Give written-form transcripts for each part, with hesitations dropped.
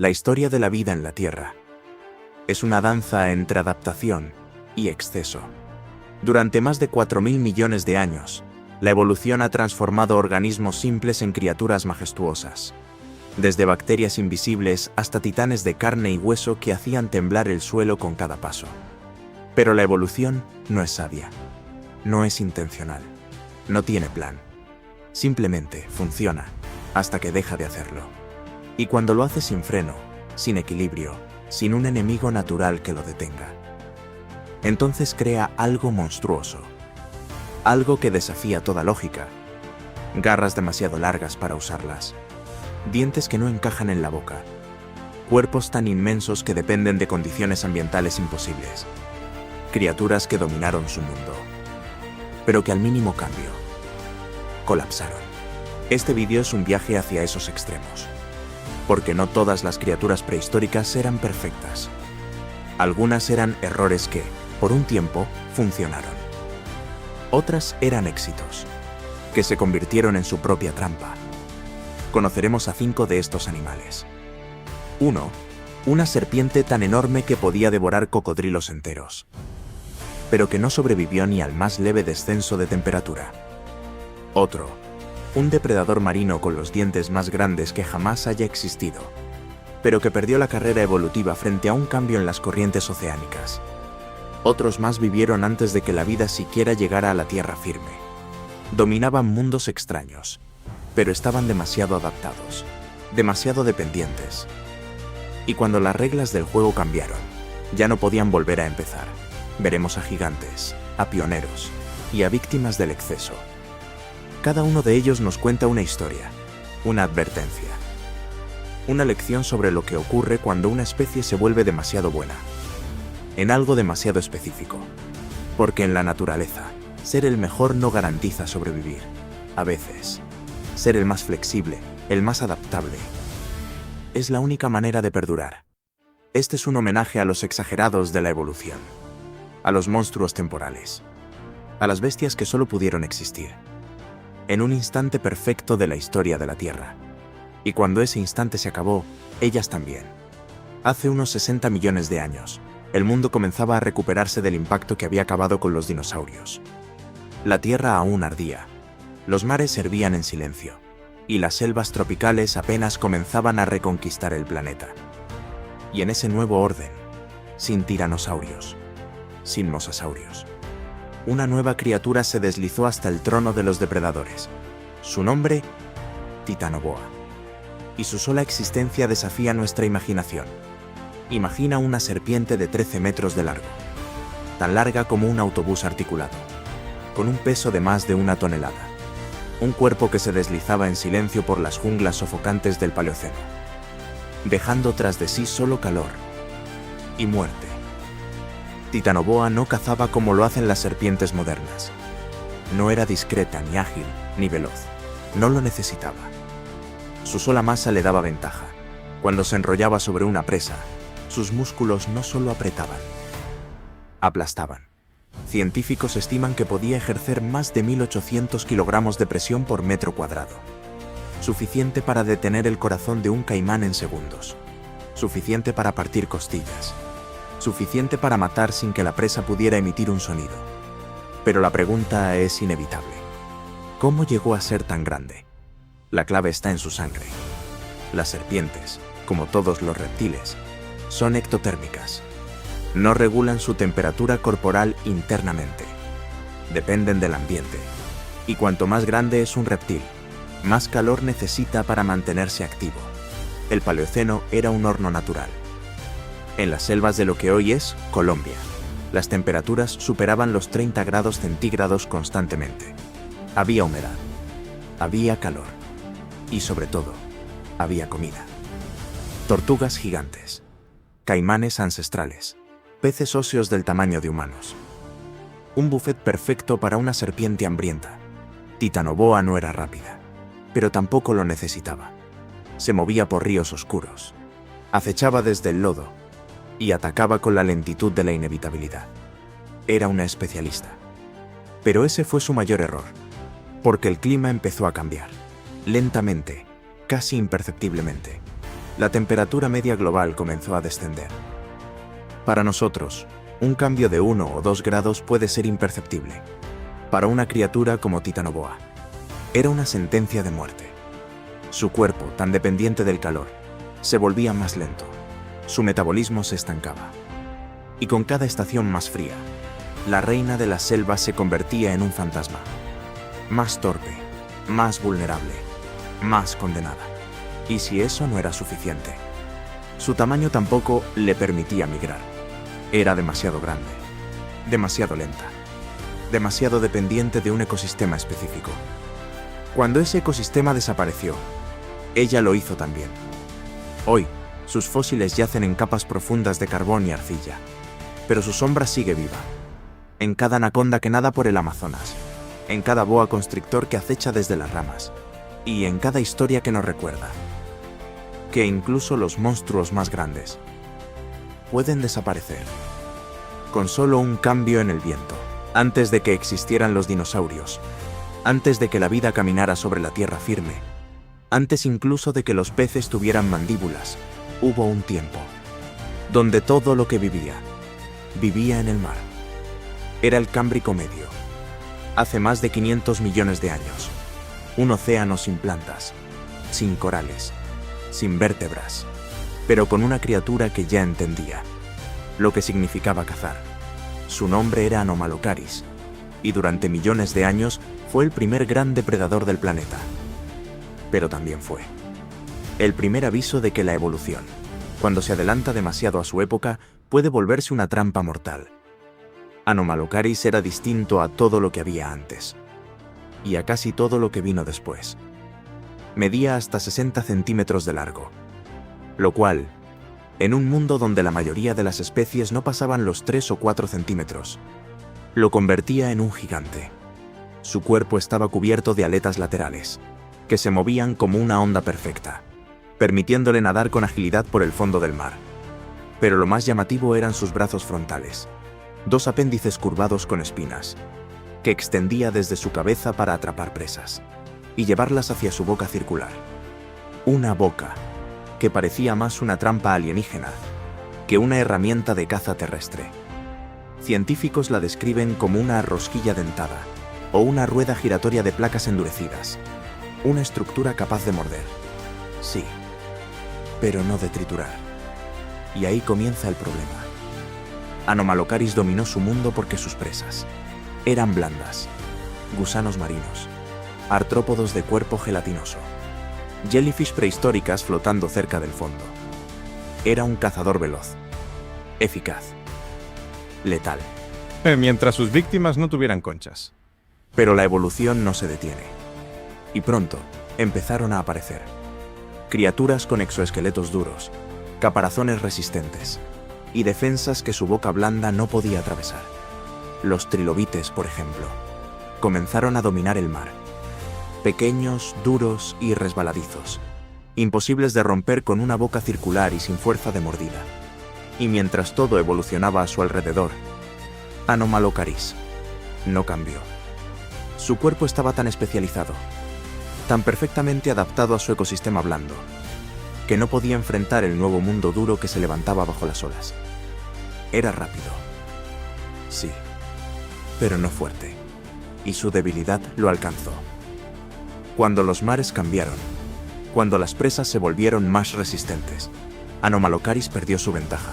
La historia de la vida en la Tierra es una danza entre adaptación y exceso. Durante más de 4.000 millones de años, la evolución ha transformado organismos simples en criaturas majestuosas, desde bacterias invisibles hasta titanes de carne y hueso que hacían temblar el suelo con cada paso. Pero la evolución no es sabia, no es intencional, no tiene plan. Simplemente funciona hasta que deja de hacerlo. Y cuando lo hace sin freno, sin equilibrio, sin un enemigo natural que lo detenga, entonces crea algo monstruoso, algo que desafía toda lógica. Garras demasiado largas para usarlas, dientes que no encajan en la boca, cuerpos tan inmensos que dependen de condiciones ambientales imposibles, criaturas que dominaron su mundo, pero que al mínimo cambio, colapsaron. Este vídeo es un viaje hacia esos extremos, porque no todas las criaturas prehistóricas eran perfectas. Algunas eran errores que, por un tiempo, funcionaron. Otras eran éxitos, que se convirtieron en su propia trampa. Conoceremos a 5 de estos animales. 1. Una serpiente tan enorme que podía devorar cocodrilos enteros, pero que no sobrevivió ni al más leve descenso de temperatura. Otro. Un depredador marino con los dientes más grandes que jamás haya existido, pero que perdió la carrera evolutiva frente a un cambio en las corrientes oceánicas. Otros más vivieron antes de que la vida siquiera llegara a la tierra firme. Dominaban mundos extraños, pero estaban demasiado adaptados, demasiado dependientes. Y cuando las reglas del juego cambiaron, ya no podían volver a empezar. Veremos a gigantes, a pioneros y a víctimas del exceso. Cada uno de ellos nos cuenta una historia, una advertencia, una lección sobre lo que ocurre cuando una especie se vuelve demasiado buena, en algo demasiado específico. Porque en la naturaleza, ser el mejor no garantiza sobrevivir. A veces, ser el más flexible, el más adaptable, es la única manera de perdurar. Este es un homenaje a los exagerados de la evolución, a los monstruos temporales, a las bestias que solo pudieron existir en un instante perfecto de la historia de la Tierra. Y cuando ese instante se acabó, ellas también. Hace unos 60 millones de años, el mundo comenzaba a recuperarse del impacto que había acabado con los dinosaurios. La Tierra aún ardía, los mares hervían en silencio, y las selvas tropicales apenas comenzaban a reconquistar el planeta. Y en ese nuevo orden, sin tiranosaurios, sin mosasaurios, una nueva criatura se deslizó hasta el trono de los depredadores. Su nombre, Titanoboa. Y su sola existencia desafía nuestra imaginación. Imagina una serpiente de 13 metros de largo, tan larga como un autobús articulado, con un peso de más de 1 tonelada. Un cuerpo que se deslizaba en silencio por las junglas sofocantes del Paleoceno, dejando tras de sí solo calor y muerte. Titanoboa no cazaba como lo hacen las serpientes modernas. No era discreta, ni ágil, ni veloz. No lo necesitaba. Su sola masa le daba ventaja. Cuando se enrollaba sobre una presa, sus músculos no solo apretaban, aplastaban. Científicos estiman que podía ejercer más de 1.800 kilogramos de presión por metro cuadrado. Suficiente para detener el corazón de un caimán en segundos. Suficiente para partir costillas. Suficiente para matar sin que la presa pudiera emitir un sonido. Pero la pregunta es inevitable. ¿Cómo llegó a ser tan grande? La clave está en su sangre. Las serpientes, como todos los reptiles, son ectotérmicas. No regulan su temperatura corporal internamente. Dependen del ambiente. Y cuanto más grande es un reptil, más calor necesita para mantenerse activo. El Paleoceno era un horno natural. En las selvas de lo que hoy es Colombia, las temperaturas superaban los 30 grados centígrados constantemente. Había humedad, había calor y, sobre todo, había comida. Tortugas gigantes, caimanes ancestrales, peces óseos del tamaño de humanos. Un buffet perfecto para una serpiente hambrienta. Titanoboa no era rápida, pero tampoco lo necesitaba. Se movía por ríos oscuros, acechaba desde el lodo, y atacaba con la lentitud de la inevitabilidad. Era una especialista. Pero ese fue su mayor error, porque el clima empezó a cambiar, lentamente, casi imperceptiblemente. la temperatura media global comenzó a descender. Para nosotros, un cambio de 1 o 2 grados puede ser imperceptible. Para una criatura como Titanoboa, era una sentencia de muerte. Su cuerpo, tan dependiente del calor, se volvía más lento. Su metabolismo se estancaba. Y con cada estación más fría, la reina de la selva se convertía en un fantasma. Más torpe, más vulnerable, más condenada. Y si eso no era suficiente, su tamaño tampoco le permitía migrar. Era demasiado grande, demasiado lenta, demasiado dependiente de un ecosistema específico. Cuando ese ecosistema desapareció, ella lo hizo también. Hoy, sus fósiles yacen en capas profundas de carbón y arcilla, pero su sombra sigue viva. En cada anaconda que nada por el Amazonas, en cada boa constrictor que acecha desde las ramas, y en cada historia que nos recuerda que incluso los monstruos más grandes pueden desaparecer con solo un cambio en el viento. Antes de que existieran los dinosaurios, antes de que la vida caminara sobre la tierra firme, antes incluso de que los peces tuvieran mandíbulas, hubo un tiempo donde todo lo que vivía en el mar. Era el Cámbrico Medio. Hace más de 500 millones de años. Un océano sin plantas, sin corales, sin vértebras, pero con una criatura que ya entendía lo que significaba cazar. Su nombre era Anomalocaris, y durante millones de años fue el primer gran depredador del planeta. Pero también fue el primer aviso de que la evolución, cuando se adelanta demasiado a su época, puede volverse una trampa mortal. Anomalocaris era distinto a todo lo que había antes, y a casi todo lo que vino después. Medía hasta 60 centímetros de largo, lo cual, en un mundo donde la mayoría de las especies no pasaban los 3 o 4 centímetros, lo convertía en un gigante. Su cuerpo estaba cubierto de aletas laterales, que se movían como una onda perfecta, permitiéndole nadar con agilidad por el fondo del mar. Pero lo más llamativo eran sus brazos frontales, 2 apéndices curvados con espinas, que extendía desde su cabeza para atrapar presas y llevarlas hacia su boca circular. Una boca que parecía más una trampa alienígena que una herramienta de caza terrestre. Científicos la describen como una rosquilla dentada o una rueda giratoria de placas endurecidas, una estructura capaz de morder. Sí, pero no de triturar. Y ahí comienza el problema. Anomalocaris dominó su mundo porque sus presas eran blandas, gusanos marinos, artrópodos de cuerpo gelatinoso, jellyfish prehistóricas flotando cerca del fondo. Era un cazador veloz, eficaz, letal. Mientras sus víctimas no tuvieran conchas. Pero la evolución no se detiene. Y pronto empezaron a aparecer criaturas con exoesqueletos duros, caparazones resistentes y defensas que su boca blanda no podía atravesar. Los trilobites, por ejemplo, comenzaron a dominar el mar. Pequeños, duros y resbaladizos, imposibles de romper con una boca circular y sin fuerza de mordida. Y mientras todo evolucionaba a su alrededor, Anomalocaris no cambió. Su cuerpo estaba tan especializado, tan perfectamente adaptado a su ecosistema blando, que no podía enfrentar el nuevo mundo duro que se levantaba bajo las olas. Era rápido, sí, pero no fuerte, y su debilidad lo alcanzó. Cuando los mares cambiaron, cuando las presas se volvieron más resistentes, Anomalocaris perdió su ventaja,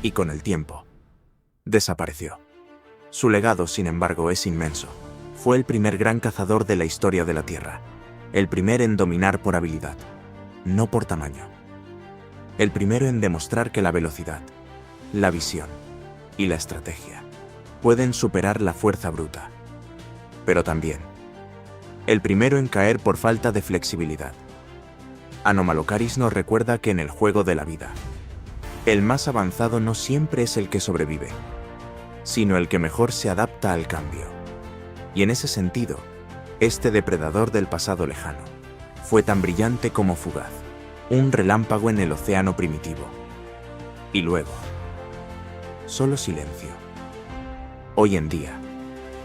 y con el tiempo, desapareció. Su legado, sin embargo, es inmenso. Fue el primer gran cazador de la historia de la Tierra, el primer en dominar por habilidad, no por tamaño. El primero en demostrar que la velocidad, la visión y la estrategia pueden superar la fuerza bruta. Pero también, el primero en caer por falta de flexibilidad. Anomalocaris nos recuerda que en el juego de la vida, el más avanzado no siempre es el que sobrevive, sino el que mejor se adapta al cambio. Y en ese sentido, este depredador del pasado lejano fue tan brillante como fugaz, un relámpago en el océano primitivo. Y luego, solo silencio. Hoy en día,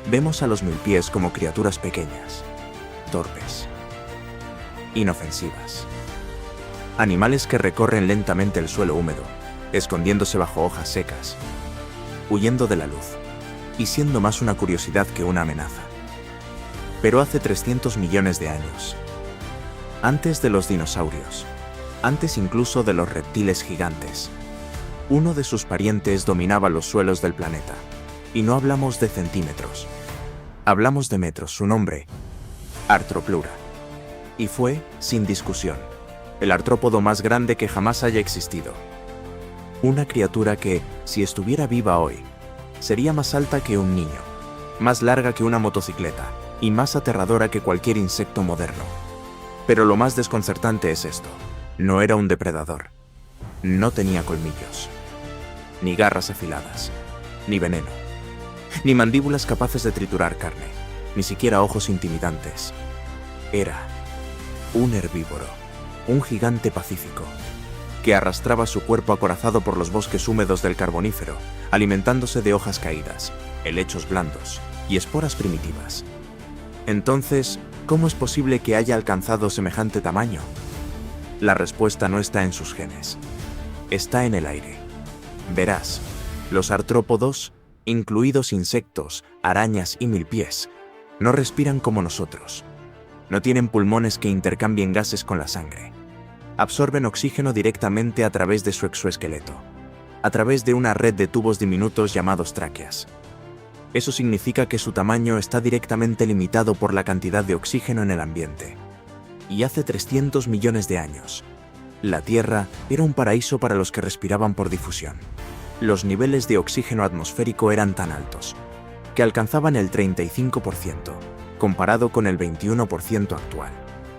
vemos a los milpies como criaturas pequeñas, torpes, inofensivas. Animales que recorren lentamente el suelo húmedo, escondiéndose bajo hojas secas, huyendo de la luz, y siendo más una curiosidad que una amenaza. Pero hace 300 millones de años, antes de los dinosaurios, antes incluso de los reptiles gigantes, uno de sus parientes dominaba los suelos del planeta. Y no hablamos de centímetros, hablamos de metros. Su nombre, Arthropleura. Y fue, sin discusión, el artrópodo más grande que jamás haya existido. Una criatura que, si estuviera viva hoy, sería más alta que un niño, más larga que una motocicleta y más aterradora que cualquier insecto moderno. Pero lo más desconcertante es esto: no era un depredador. No tenía colmillos, ni garras afiladas, ni veneno, ni mandíbulas capaces de triturar carne, ni siquiera ojos intimidantes. Era un herbívoro, un gigante pacífico, que arrastraba su cuerpo acorazado por los bosques húmedos del Carbonífero, alimentándose de hojas caídas, helechos blandos y esporas primitivas. Entonces, ¿cómo es posible que haya alcanzado semejante tamaño? La respuesta no está en sus genes, está en el aire. Verás, los artrópodos, incluidos insectos, arañas y milpies, no respiran como nosotros. No tienen pulmones que intercambien gases con la sangre. Absorben oxígeno directamente a través de su exoesqueleto, a través de una red de tubos diminutos llamados tráqueas. Eso significa que su tamaño está directamente limitado por la cantidad de oxígeno en el ambiente. Y hace 300 millones de años, la Tierra era un paraíso para los que respiraban por difusión. Los niveles de oxígeno atmosférico eran tan altos que alcanzaban el 35%, comparado con el 21% actual.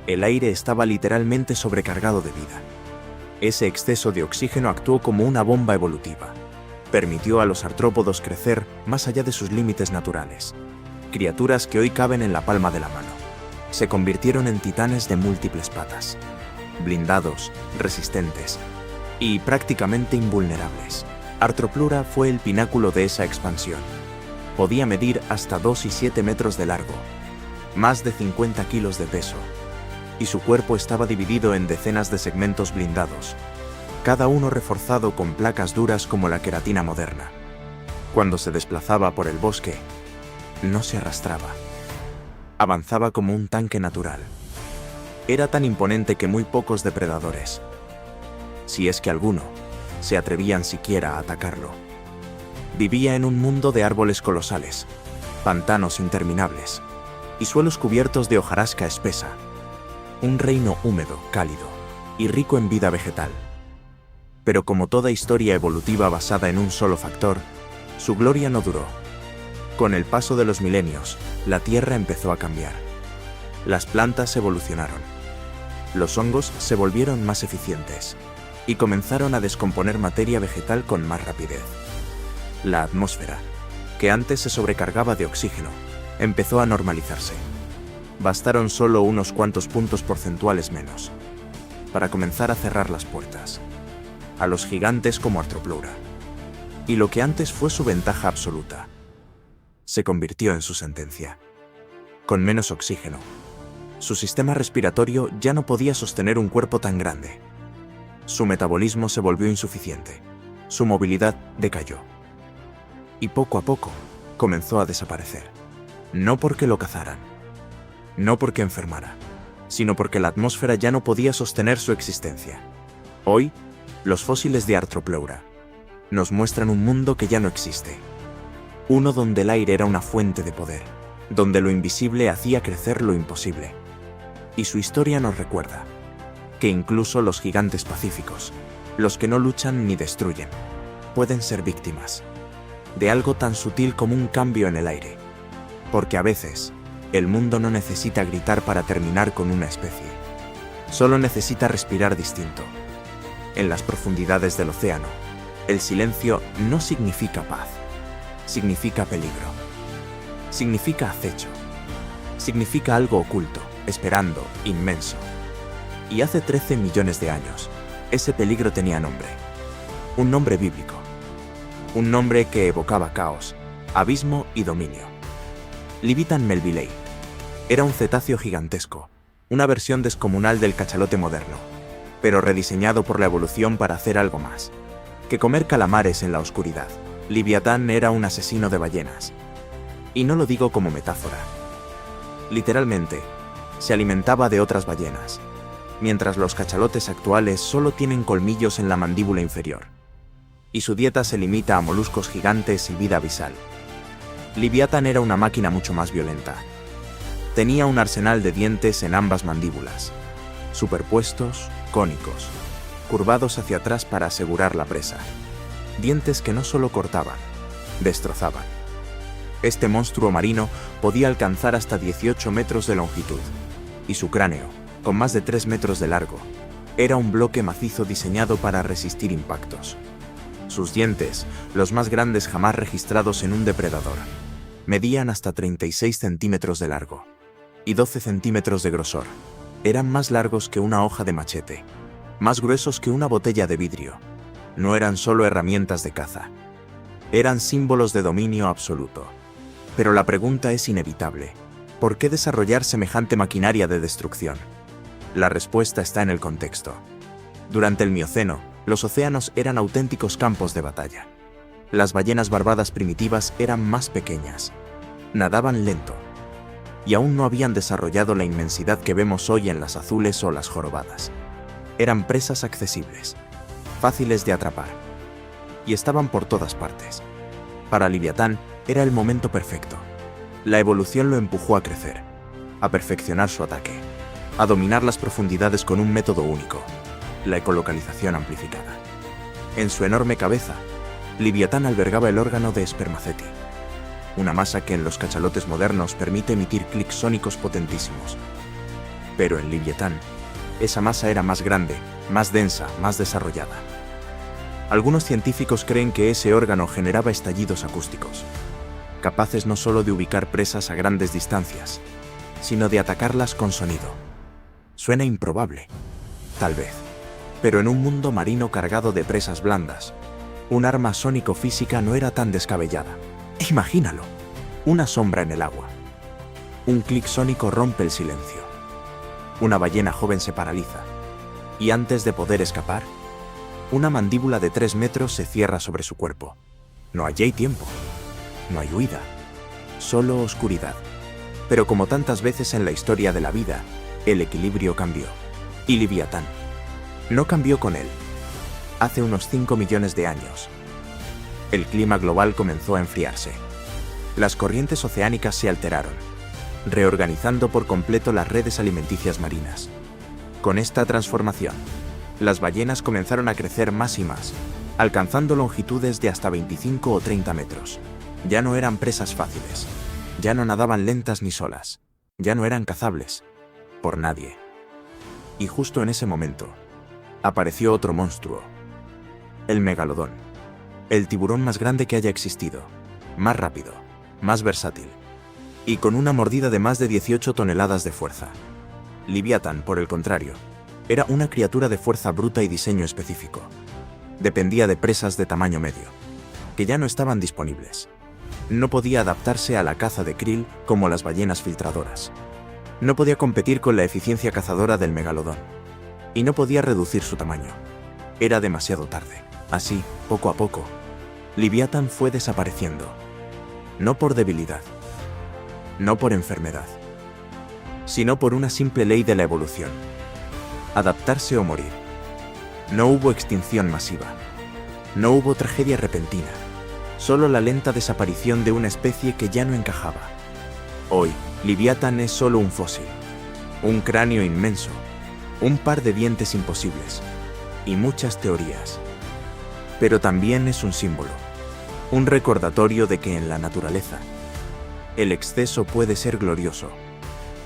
El aire estaba literalmente sobrecargado de vida. Ese exceso de oxígeno actuó como una bomba evolutiva. Permitió a los artrópodos crecer más allá de sus límites naturales. Criaturas que hoy caben en la palma de la mano. Se convirtieron en titanes de múltiples patas, blindados, resistentes y prácticamente invulnerables. Arthropleura fue el pináculo de esa expansión. Podía medir hasta 2 y 7 metros de largo, más de 50 kilos de peso, y su cuerpo estaba dividido en decenas de segmentos blindados, cada uno reforzado con placas duras como la queratina moderna. Cuando se desplazaba por el bosque, no se arrastraba. Avanzaba como un tanque natural. Era tan imponente que muy pocos depredadores, si es que alguno, se atrevían siquiera a atacarlo. Vivía en un mundo de árboles colosales, pantanos interminables y suelos cubiertos de hojarasca espesa. Un reino húmedo, cálido y rico en vida vegetal. Pero como toda historia evolutiva basada en un solo factor, su gloria no duró. Con el paso de los milenios, la Tierra empezó a cambiar. Las plantas evolucionaron. Los hongos se volvieron más eficientes y comenzaron a descomponer materia vegetal con más rapidez. La atmósfera, que antes se sobrecargaba de oxígeno, empezó a normalizarse. Bastaron solo unos cuantos puntos porcentuales menos para comenzar a cerrar las puertas a los gigantes como Arthropleura. Y lo que antes fue su ventaja absoluta, se convirtió en su sentencia. Con menos oxígeno, su sistema respiratorio ya no podía sostener un cuerpo tan grande. Su metabolismo se volvió insuficiente, su movilidad decayó. Y poco a poco, comenzó a desaparecer. No porque lo cazaran, no porque enfermara, sino porque la atmósfera ya no podía sostener su existencia. Hoy, los fósiles de Arthropleura nos muestran un mundo que ya no existe. Uno donde el aire era una fuente de poder, donde lo invisible hacía crecer lo imposible. Y su historia nos recuerda que incluso los gigantes pacíficos, los que no luchan ni destruyen, pueden ser víctimas de algo tan sutil como un cambio en el aire. Porque a veces, el mundo no necesita gritar para terminar con una especie. Solo necesita respirar distinto. En las profundidades del océano, el silencio no significa paz, significa peligro. Significa acecho. Significa algo oculto, esperando, inmenso. Y hace 13 millones de años, ese peligro tenía nombre. Un nombre bíblico. Un nombre que evocaba caos, abismo y dominio. Libitan melvillei. Era un cetáceo gigantesco, una versión descomunal del cachalote moderno, pero rediseñado por la evolución para hacer algo más que comer calamares en la oscuridad. Liviatán era un asesino de ballenas. Y no lo digo como metáfora. Literalmente, se alimentaba de otras ballenas, mientras los cachalotes actuales solo tienen colmillos en la mandíbula inferior, y su dieta se limita a moluscos gigantes y vida abisal. Liviatán era una máquina mucho más violenta. Tenía un arsenal de dientes en ambas mandíbulas, superpuestos, cónicos, curvados hacia atrás para asegurar la presa. Dientes que no solo cortaban, destrozaban. Este monstruo marino podía alcanzar hasta 18 metros de longitud, y su cráneo, con más de 3 metros de largo, era un bloque macizo diseñado para resistir impactos. Sus dientes, los más grandes jamás registrados en un depredador, medían hasta 36 centímetros de largo y 12 centímetros de grosor. Eran más largos que una hoja de machete, más gruesos que una botella de vidrio. No eran solo herramientas de caza, eran símbolos de dominio absoluto. Pero la pregunta es inevitable: ¿por qué desarrollar semejante maquinaria de destrucción? La respuesta está en el contexto. Durante el Mioceno, los océanos eran auténticos campos de batalla. Las ballenas barbadas primitivas eran más pequeñas, nadaban lento, y aún no habían desarrollado la inmensidad que vemos hoy en las azules o las jorobadas. Eran presas accesibles, fáciles de atrapar, y estaban por todas partes. Para Liviatán era el momento perfecto. La evolución lo empujó a crecer, a perfeccionar su ataque, a dominar las profundidades con un método único: la ecolocalización amplificada. En su enorme cabeza, Liviatán albergaba el órgano de Spermaceti, una masa que en los cachalotes modernos permite emitir clics sónicos potentísimos. Pero en Liviatán, esa masa era más grande, más densa, más desarrollada. Algunos científicos creen que ese órgano generaba estallidos acústicos, capaces no solo de ubicar presas a grandes distancias, sino de atacarlas con sonido. Suena improbable, tal vez, pero en un mundo marino cargado de presas blandas, un arma sónico-física no era tan descabellada. Imagínalo, una sombra en el agua. Un clic sónico rompe el silencio. Una ballena joven se paraliza, y antes de poder escapar, una mandíbula de 3 metros se cierra sobre su cuerpo. No hay tiempo, no hay huida, solo oscuridad. Pero como tantas veces en la historia de la vida, el equilibrio cambió. Y Liviatán no cambió con él. Hace unos 5 millones de años, el clima global comenzó a enfriarse. Las corrientes oceánicas se alteraron, reorganizando por completo las redes alimenticias marinas. Con esta transformación, las ballenas comenzaron a crecer más y más, alcanzando longitudes de hasta 25 o 30 metros. Ya no eran presas fáciles, ya no nadaban lentas ni solas, ya no eran cazables por nadie. Y justo en ese momento, apareció otro monstruo: el megalodón, el tiburón más grande que haya existido, más rápido, más versátil, y con una mordida de más de 18 toneladas de fuerza. Liviatán, por el contrario, era una criatura de fuerza bruta y diseño específico. Dependía de presas de tamaño medio, que ya no estaban disponibles. No podía adaptarse a la caza de krill como las ballenas filtradoras. No podía competir con la eficiencia cazadora del megalodón. Y no podía reducir su tamaño. Era demasiado tarde. Así, poco a poco, Liviatán fue desapareciendo. No por debilidad, no por enfermedad, sino por una simple ley de la evolución: adaptarse o morir. No hubo extinción masiva, no hubo tragedia repentina, solo la lenta desaparición de una especie que ya no encajaba. Hoy, Liviatán es solo un fósil, un cráneo inmenso, un par de dientes imposibles y muchas teorías. Pero también es un símbolo, un recordatorio de que en la naturaleza, el exceso puede ser glorioso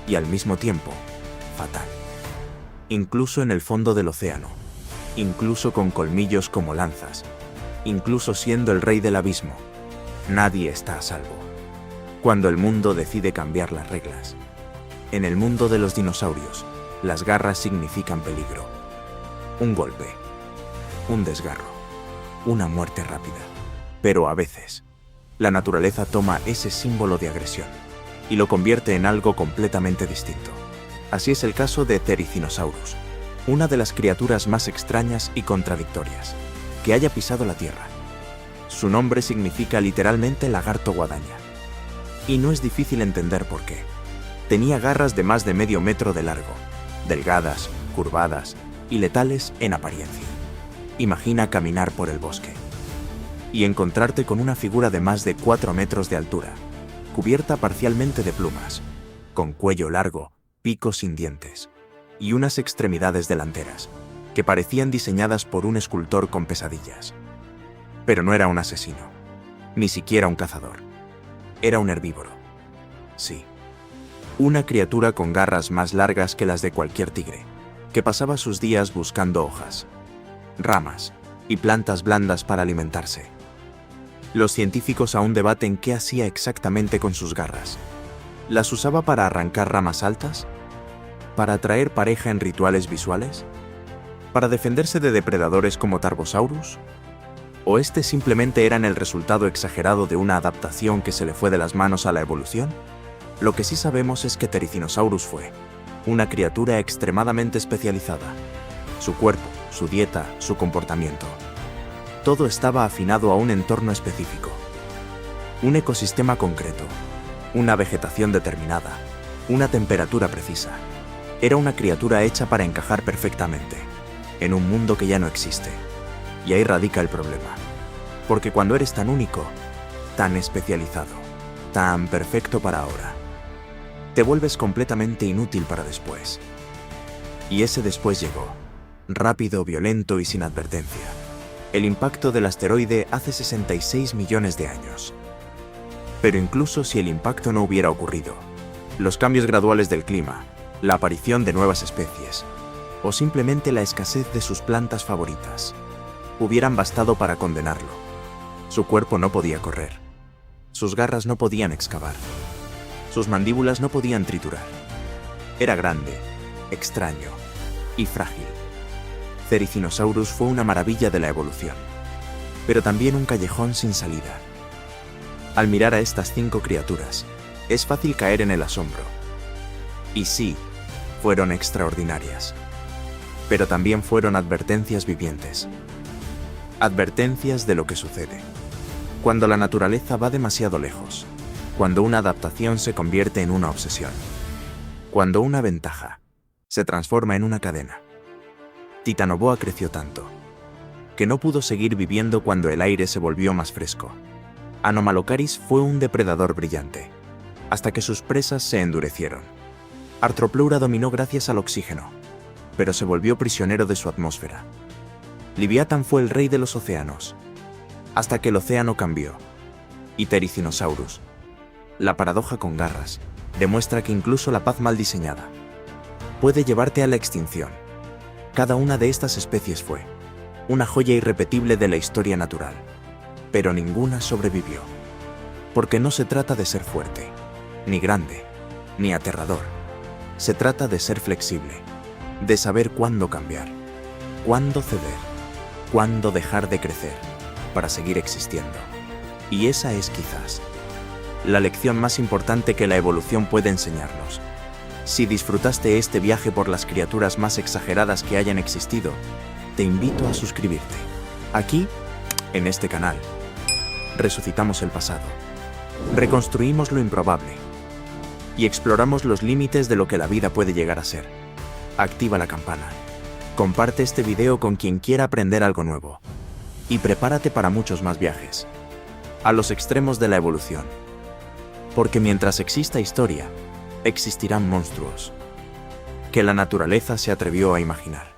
y al mismo tiempo fatal. Incluso en el fondo del océano, incluso con colmillos como lanzas, incluso siendo el rey del abismo, nadie está a salvo. Cuando el mundo decide cambiar las reglas. En el mundo de los dinosaurios, las garras significan peligro. Un golpe, un desgarro, una muerte rápida. Pero a veces, la naturaleza toma ese símbolo de agresión y lo convierte en algo completamente distinto. Así es el caso de Thericinosaurus, una de las criaturas más extrañas y contradictorias que haya pisado la Tierra. Su nombre significa literalmente lagarto guadaña. Y no es difícil entender por qué. Tenía garras de más de medio metro de largo, delgadas, curvadas y letales en apariencia. Imagina caminar por el bosque y encontrarte con una figura de más de 4 metros de altura, cubierta parcialmente de plumas, con cuello largo, pico sin dientes y unas extremidades delanteras que parecían diseñadas por un escultor con pesadillas. Pero no era un asesino, ni siquiera un cazador. Era un herbívoro. Sí, una criatura con garras más largas que las de cualquier tigre, que pasaba sus días buscando hojas, ramas y plantas blandas para alimentarse. Los científicos aún debaten qué hacía exactamente con sus garras. ¿Las usaba para arrancar ramas altas? ¿Para atraer pareja en rituales visuales? ¿Para defenderse de depredadores como Tarbosaurus? ¿O este simplemente era el resultado exagerado de una adaptación que se le fue de las manos a la evolución? Lo que sí sabemos es que Therizinosaurus fue una criatura extremadamente especializada. Su cuerpo, su dieta, su comportamiento. Todo estaba afinado a un entorno específico. Un ecosistema concreto, una vegetación determinada, una temperatura precisa. Era una criatura hecha para encajar perfectamente en un mundo que ya no existe. Y ahí radica el problema. Porque cuando eres tan único, tan especializado, tan perfecto para ahora, te vuelves completamente inútil para después. Y ese después llegó, rápido, violento y sin advertencia. El impacto del asteroide hace 66 millones de años. Pero incluso si el impacto no hubiera ocurrido, los cambios graduales del clima, la aparición de nuevas especies, o simplemente la escasez de sus plantas favoritas, hubieran bastado para condenarlo. Su cuerpo no podía correr. Sus garras no podían excavar. Sus mandíbulas no podían triturar. Era grande, extraño y frágil. Therizinosaurus fue una maravilla de la evolución, pero también un callejón sin salida. Al mirar a estas 5 criaturas, es fácil caer en el asombro. Y sí, fueron extraordinarias. Pero también fueron advertencias vivientes. Advertencias de lo que sucede cuando la naturaleza va demasiado lejos, cuando una adaptación se convierte en una obsesión, cuando una ventaja se transforma en una cadena. Titanoboa creció tanto que no pudo seguir viviendo cuando el aire se volvió más fresco. Anomalocaris fue un depredador brillante, hasta que sus presas se endurecieron. Arthropleura dominó gracias al oxígeno, pero se volvió prisionero de su atmósfera. Liviatán fue el rey de los océanos, hasta que el océano cambió. Y Therizinosaurus, la paradoja con garras, demuestra que incluso la paz mal diseñada puede llevarte a la extinción. Cada una de estas especies fue una joya irrepetible de la historia natural, pero ninguna sobrevivió. Porque no se trata de ser fuerte, ni grande, ni aterrador. Se trata de ser flexible, de saber cuándo cambiar, cuándo ceder, cuándo dejar de crecer para seguir existiendo. Y esa es quizás la lección más importante que la evolución puede enseñarnos. Si disfrutaste este viaje por las criaturas más exageradas que hayan existido, te invito a suscribirte. Aquí, en este canal, resucitamos el pasado, reconstruimos lo improbable y exploramos los límites de lo que la vida puede llegar a ser. Activa la campana, comparte este video con quien quiera aprender algo nuevo y prepárate para muchos más viajes a los extremos de la evolución. Porque mientras exista historia, existirán monstruos que la naturaleza se atrevió a imaginar.